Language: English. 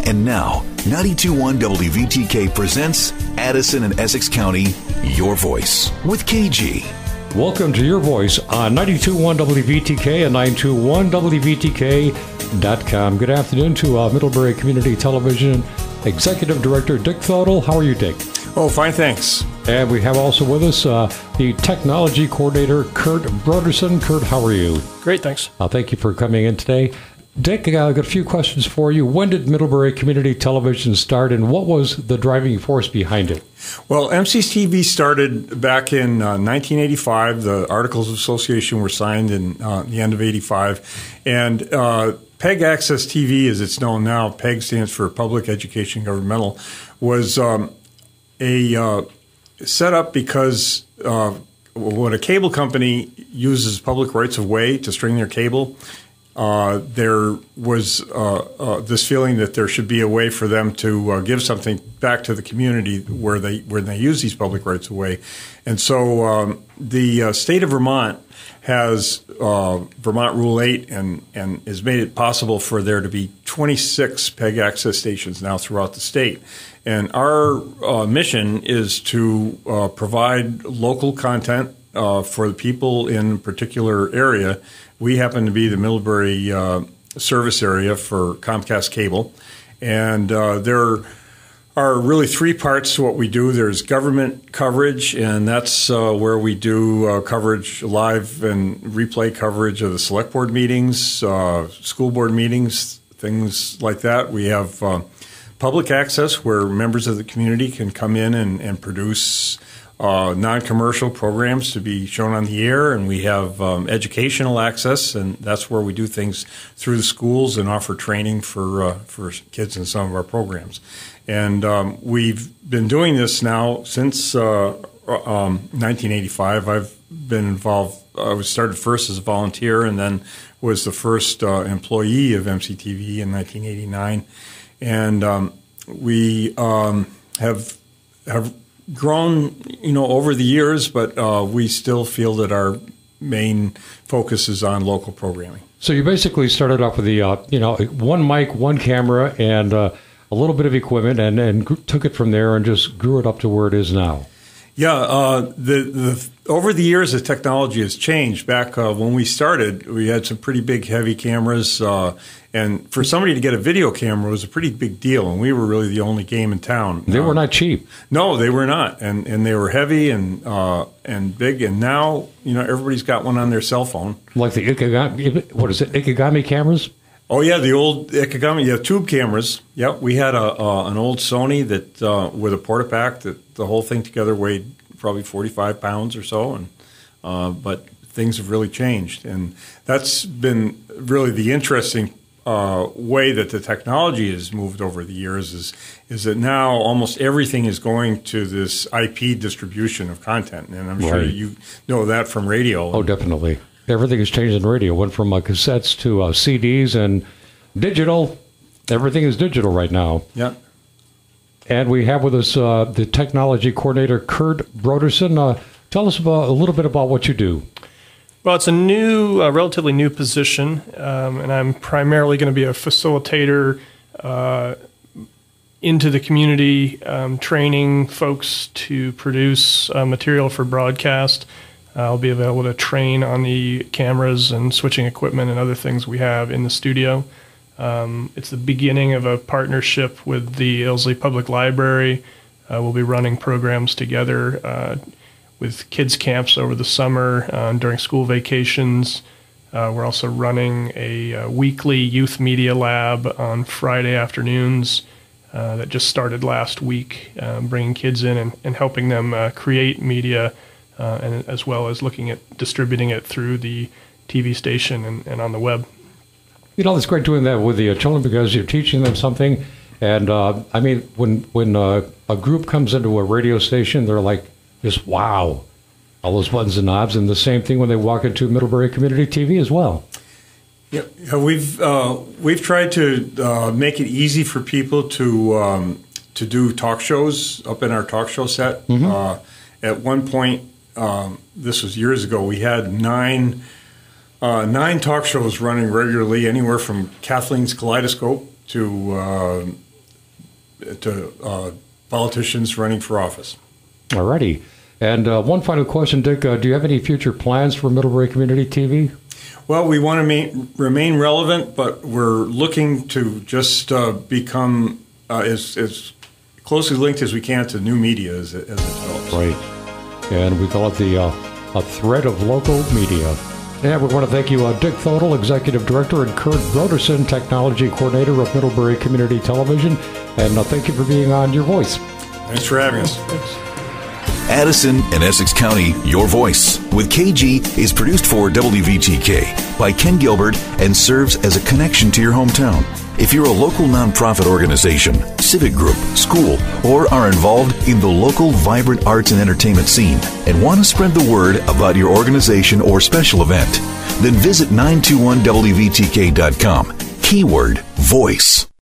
And now, 92.1 WVTK presents Addison and Essex County, Your Voice, with KG. Welcome to Your Voice on 92.1 WVTK and 921WVTK.com. Good afternoon to Middlebury Community Television Executive Director Dick Thodal. How are you, Dick? Oh, fine, thanks. And we have also with us the Technology Coordinator, Kurt Broderson. Kurt, how are you? Great, thanks. Thank you for coming in today. Dick, I got a few questions for you. When did Middlebury Community Television start, and what was the driving force behind it? Well, MCTV started back in 1985. The Articles of Association were signed in the end of 85. And PEG Access TV, as it's known now, PEG stands for Public Education Governmental, was set up because when a cable company uses public rights of way to string their cable, there was this feeling that there should be a way for them to give something back to the community where they use these public rights of way. And so the state of Vermont has Vermont Rule 8 and has made it possible for there to be 26 PEG access stations now throughout the state. And our mission is to provide local content for the people in a particular area. We happen to be the Middlebury service area for Comcast Cable. And there are really three parts to what we do. There's government coverage, and that's where we do coverage, live and replay coverage of the select board meetings, school board meetings, things like that. We have public access where members of the community can come in and produce non-commercial programs to be shown on the air, and we have educational access, and that's where we do things through the schools and offer training for kids in some of our programs. And we've been doing this now since 1985. I've been involved. I was started first as a volunteer, and then was the first employee of MCTV in 1989. And we have grown, over the years, but we still feel that our main focus is on local programming. So you basically started off with the, one mic, one camera, and a little bit of equipment, and took it from there and just grew it up to where it is now. Yeah, over the years, the technology has changed. Back when we started, we had some pretty big, heavy cameras, and for somebody to get a video camera was a pretty big deal, and we were really the only game in town. They were not cheap. No, they were not, and they were heavy and big, and now, everybody's got one on their cell phone. Like the Ikegami cameras? Oh, yeah, the old Ikegami, tube cameras. Yeah, we had an old Sony that with a Portapack that the whole thing together weighed probably 45 pounds or so, and but things have really changed, and that's been really the interesting way that the technology has moved over the years is that now almost everything is going to this IP distribution of content, and I'm sure you know that from radio. Oh, definitely. Everything has changed in radio. Went from cassettes to CDs and digital. Everything is digital right now. Yeah. And we have with us the Technology Coordinator, Kurt Broderson. Tell us a little bit about what you do. Well, it's a relatively new position, and I'm primarily going to be a facilitator into the community, training folks to produce material for broadcast. I'll be available to train on the cameras and switching equipment and other things we have in the studio. It's the beginning of a partnership with the Ilsley Public Library. We'll be running programs together with kids camps over the summer during school vacations. We're also running a weekly youth media lab on Friday afternoons that just started last week, bringing kids in and helping them create media, and as well as looking at distributing it through the TV station and on the web. It's great doing that with the children because you're teaching them something. And when a group comes into a radio station, they're like, just wow, all those buttons and knobs. And the same thing when they walk into Middlebury Community TV as well. Yeah, we've tried to make it easy for people to do talk shows up in our talk show set. Mm-hmm. At one point, this was years ago, we had nine talk shows running regularly, anywhere from Kathleen's Kaleidoscope to to politicians running for office. All righty. And one final question, Dick. Do you have any future plans for Middlebury Community TV? Well, we want to remain relevant, but we're looking to just become as closely linked as we can to new media as it develops. Right. And we call it the a thread of local media. And we want to thank you, Dick Thodal, Executive Director, and Kurt Broderson, Technology Coordinator of Middlebury Community Television. And thank you for being on Your Voice. Thanks for having us. Thanks. Addison and Essex County, Your Voice, with KG, is produced for WVTK by Ken Gilbert and serves as a connection to your hometown. If you're a local nonprofit organization, civic group, school, or are involved in the local vibrant arts and entertainment scene and want to spread the word about your organization or special event, then visit 921wvtk.com. Keyword Voice.